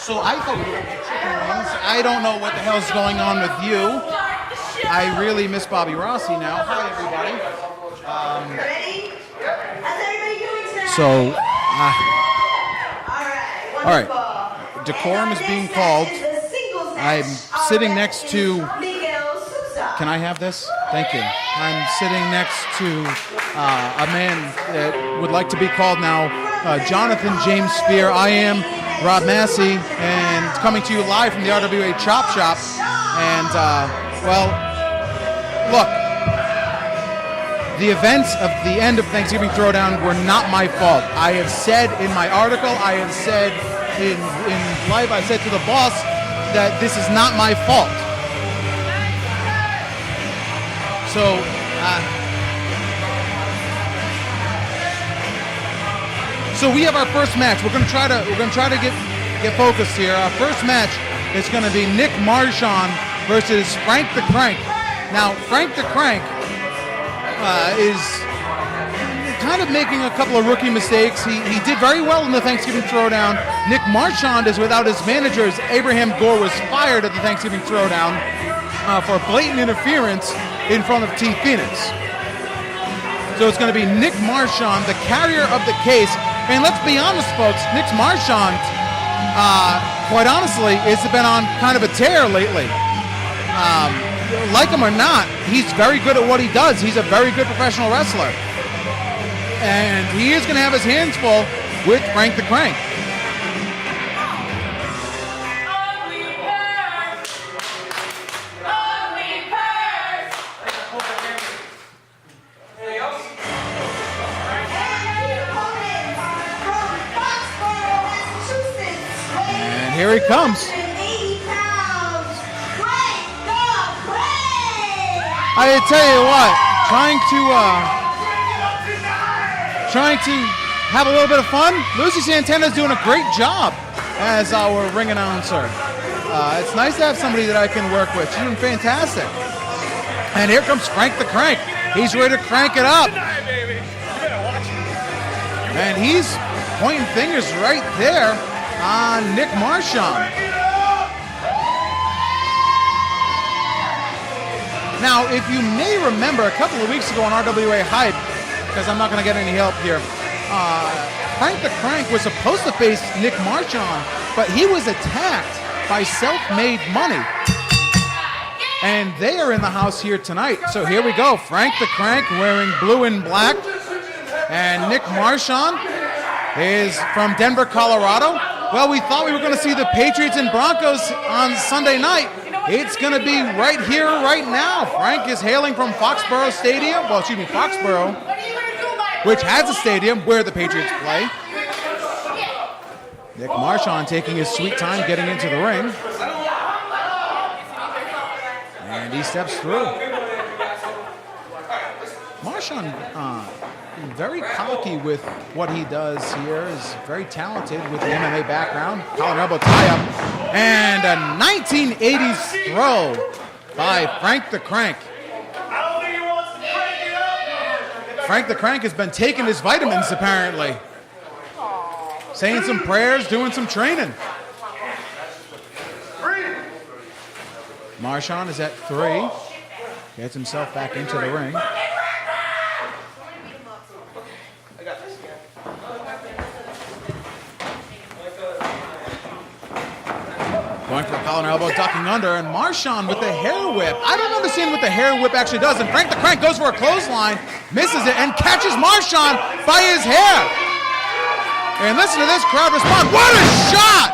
So I thought we were going to get chicken wings. I don't know what the hell's going on with you. I really miss Bobby Rossi now. Hi, everybody. All right. Decorum is being called. I'm sitting next to... Can I have this? Thank you. I'm sitting next to a man that would like to be called now Jonathan James Spear. I am Rob Massey, and coming to you live from the RWA Chop Shop. And, look, the events of the end of Thanksgiving Throwdown were not my fault. I have said in my article, I have said in live, I said to the boss that this is not my fault. So we have our first match. We're gonna try to get focused here. Our first match is gonna be Nick Marchand versus Frank the Crank. Now Frank the Crank is kind of making a couple of rookie mistakes. He did very well in the Thanksgiving Throwdown. Nick Marchand is without his manager, as Abraham Gore was fired at the Thanksgiving Throwdown for blatant interference in front of T. Phoenix. So it's going to be Nick Marchand, the carrier of the case. And let's be honest, folks, Nick Marchand, quite honestly, has been on kind of a tear lately. Like him or not, he's very good at what he does. He's a very good professional wrestler. And he is going to have his hands full with Frank the Crank. And here he comes. I tell you what, trying to have a little bit of fun. Lucy Santana's doing a great job as our ring announcer. It's nice to have somebody that I can work with. She's doing fantastic. And here comes Frank the Crank. He's ready to crank it up. And he's pointing fingers right there on Nick Marchand. Now, if you may remember, a couple of weeks ago on RWA Hype, because I'm not going to get any help here, Frank the Crank was supposed to face Nick Marchand, but he was attacked by Self-Made Money. And they are in the house here tonight. So here we go. Frank the Crank wearing blue and black. And Nick Marchand is from Denver, Colorado. Well, we thought we were going to see the Patriots and Broncos on Sunday night. It's going to be right here, right now. Frank is hailing from Foxborough Stadium. Well, excuse me, Foxborough, which has a stadium where the Patriots play. Nick Marchand taking his sweet time getting into the ring. And he steps through. Marchand, very cocky with what he does here. Is very talented with the MMA background. Collar elbow tie-up. And a 1980s throw by Frank the Crank. Frank the Crank has been taking his vitamins, apparently. Saying some prayers, doing some training. Marchand is at 3. Gets himself back into the ring. Going for a collar and elbow, ducking under, and Marchand with the hair whip. I don't understand what the hair whip actually does, and Frank the Crank goes for a clothesline, misses it, and catches Marchand by his hair. And listen to this crowd respond. What a shot!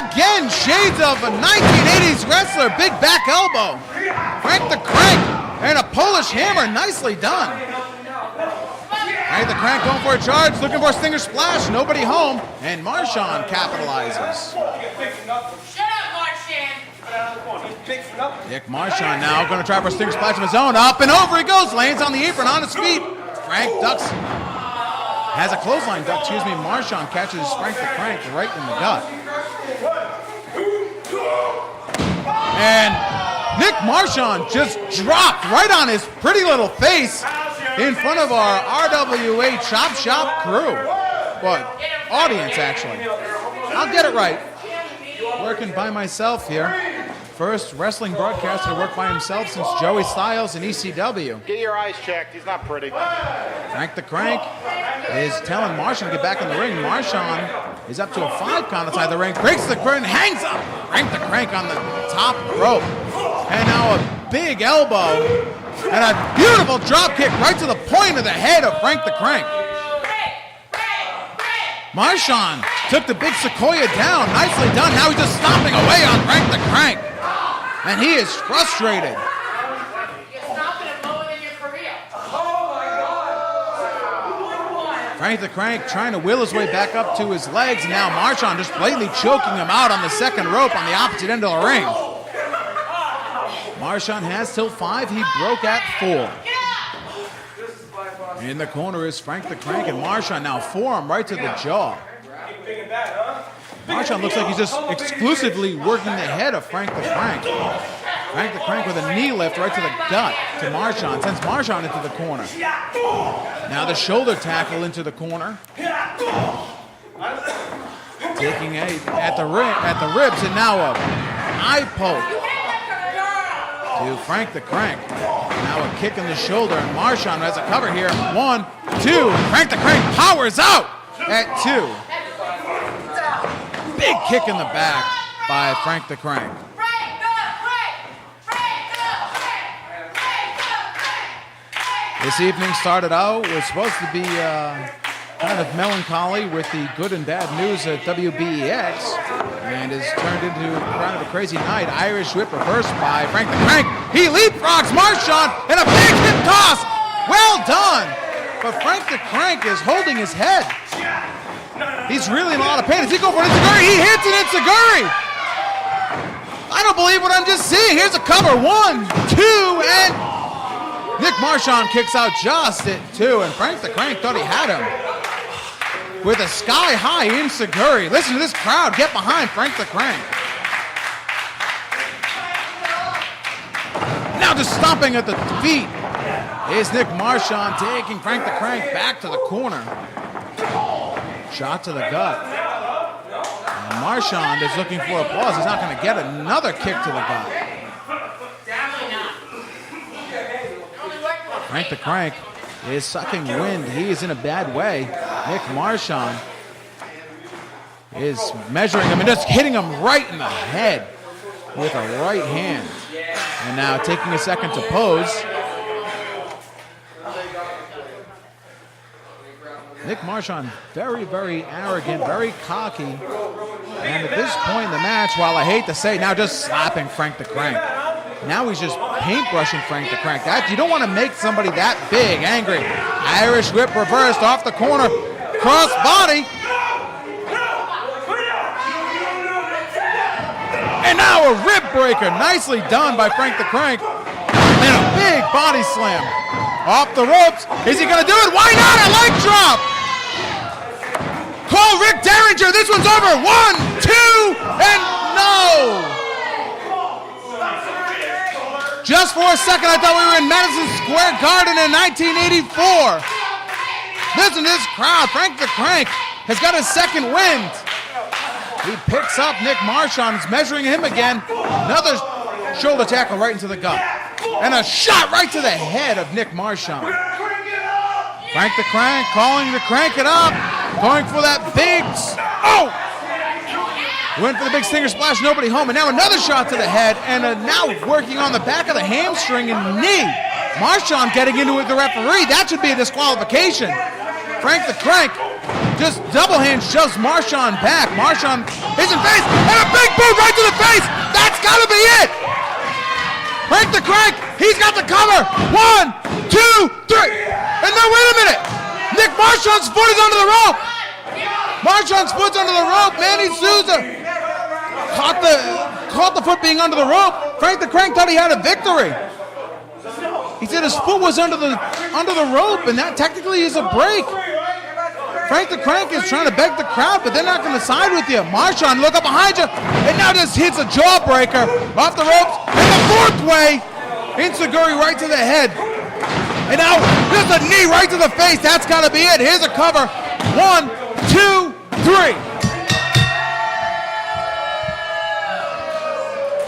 Again, shades of a 1980s wrestler, big back elbow. Frank the Crank, and a Polish hammer, nicely done. Frank the Crank going for a charge, looking for a stinger splash, nobody home, and Marchand capitalizes. Nick Marchand now going to try for a stinger splash of his own. Up and over he goes. Lands on the apron on his feet. Frank ducks. Has a clothesline duck. Excuse me. Marchand catches Frank the Crank right in the gut. And Nick Marchand just dropped right on his pretty little face in front of our RWA Chop Shop crew. Well, audience, actually. I'll get it right. working by myself here. First wrestling broadcaster to work by himself since Joey Styles in ECW. Get your eyes checked. He's not pretty. Frank the Crank is telling Marchand to get back in the ring. Marchand is up to a 5 count outside the ring. Breaks the curtain, hangs up Frank the Crank on the top rope. And now a big elbow and a beautiful drop kick right to the point of the head of Frank the Crank. Marchand took the big Sequoia down. Nicely done. Now he's just stomping away on Frank the Crank. And he is frustrated. You're stopping a moment in your career. Frank the Crank trying to will his way back up to his legs. And now Marchand just blatantly choking him out on the second rope on the opposite end of the ring. Marchand has till 5. He broke at 4. In the corner is Frank the Crank, and Marchand now forearm right to the jaw. Marchand looks like he's just exclusively working the head of Frank the Crank. Frank the Crank with a knee lift right to the gut to Marchand, sends Marchand into the corner. Now the shoulder tackle into the corner. Taking at the ribs, and now a eye poke to Frank the Crank. Now a kick in the shoulder, and Marchand has a cover here. 1, 2. Frank the Crank powers out at 2. Big kick in the back by Frank the Crank. This evening started out, was supposed to be kind of melancholy with the good and bad news at WBEX, and has turned into kind of a crazy night. Irish whip reversed by Frank the Crank. He leapfrogs Marchand and a big hip toss. Well done. But Frank the Crank is holding his head. He's really in a lot of pain. Does he go for an enziguri? He hits an enziguri. I don't believe what I'm just seeing. Here's a cover. 1, 2, and Nick Marchand kicks out just at 2, and Frank the Crank thought he had him with a sky-high enziguri. Listen to this crowd get behind Frank the Crank. Now just stomping at the feet is Nick Marchand, taking Frank the Crank back to the corner. Shot to the gut. And Marchand is looking for applause. He's not going to get another kick to the gut. Frank the Crank is sucking wind. He is in a bad way. Nick Marchand is measuring him and just hitting him right in the head with a right hand. And now taking a second to pose. Nick Marchand, very, very arrogant, very cocky. And at this point in the match, while I hate to say, now just slapping Frank the Crank. Now he's just paintbrushing Frank the Crank. That, you don't want to make somebody that big angry. Irish whip reversed off the corner. Cross body. And now a rib breaker. Nicely done by Frank the Crank. And a big body slam. Off the ropes. Is he going to do it? Why not? A leg drop. Call Rick Derringer. This one's over. 1, 2, and no. Just for a second, I thought we were in Madison Square Garden in 1984. Listen to this crowd. Frank the Crank has got a second wind. He picks up Nick Marchand. He's measuring him again. Another shoulder tackle right into the gut. And a shot right to the head of Nick Marchand. Frank the Crank calling to crank it up. Going for that big... Oh! Went for the big stinger splash, nobody home. And now another shot to the head. And now working on the back of the hamstring and knee. Marchand getting into it with the referee. That should be a disqualification. Frank the Crank just double hand shoves Marchand back. Marchand is in face. And a big boot right to the face. That's got to be it. Frank the Crank, he's got the cover. 1, 2, 3. And now wait a minute. Nick Marchand's foot is under the rope. Marchand's foot's under the rope. Manny Souza caught the foot being under the rope. Frank the Crank thought he had a victory. He said his foot was under the rope, and that technically is a break. Frank the Crank is trying to beg the crowd, but they're not going to side with you. Marchand, look up behind you, and now just hits a jawbreaker off the ropes, and the fourth way, enziguri right to the head. And now, just a knee right to the face. That's got to be it. Here's a cover. 1, 2, 3.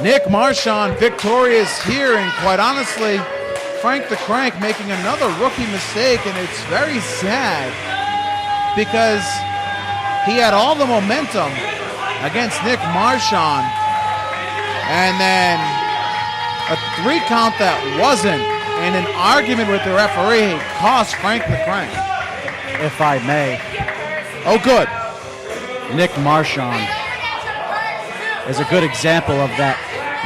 Nick Marchand victorious here, and quite honestly, Frank the Crank making another rookie mistake, and it's very sad because he had all the momentum against Nick Marchand, and then a 3 count that wasn't, and an argument with the referee cost Frank the Crank. If I may, Oh, good. Nick Marchand is a good example of that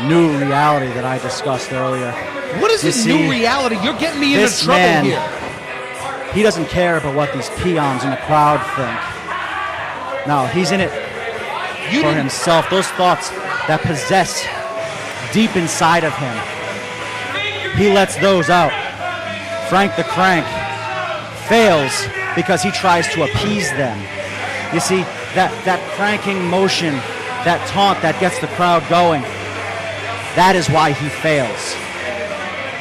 new reality that I discussed earlier. What is You this see, new reality? You're getting me into this trouble man, here. He doesn't care about what these peons in the crowd think. No, he's in it You for didn't- himself. Those thoughts that possess deep inside of him, he lets those out. Frank the Crank fails because he tries to appease them. You see, that cranking motion, that taunt that gets the crowd going, that is why he fails.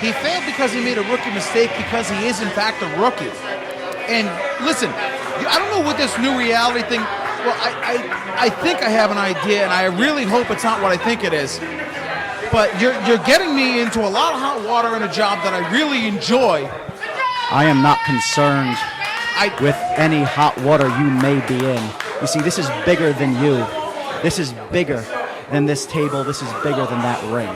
He failed because he made a rookie mistake, because he is, in fact, a rookie. And listen, I don't know what this new reality thing, well, I think I have an idea, and I really hope it's not what I think it is. But you're getting me into a lot of hot water in a job that I really enjoy. I am not concerned with any hot water you may be in. You see, this is bigger than you. This is bigger than this table. This is bigger than that ring.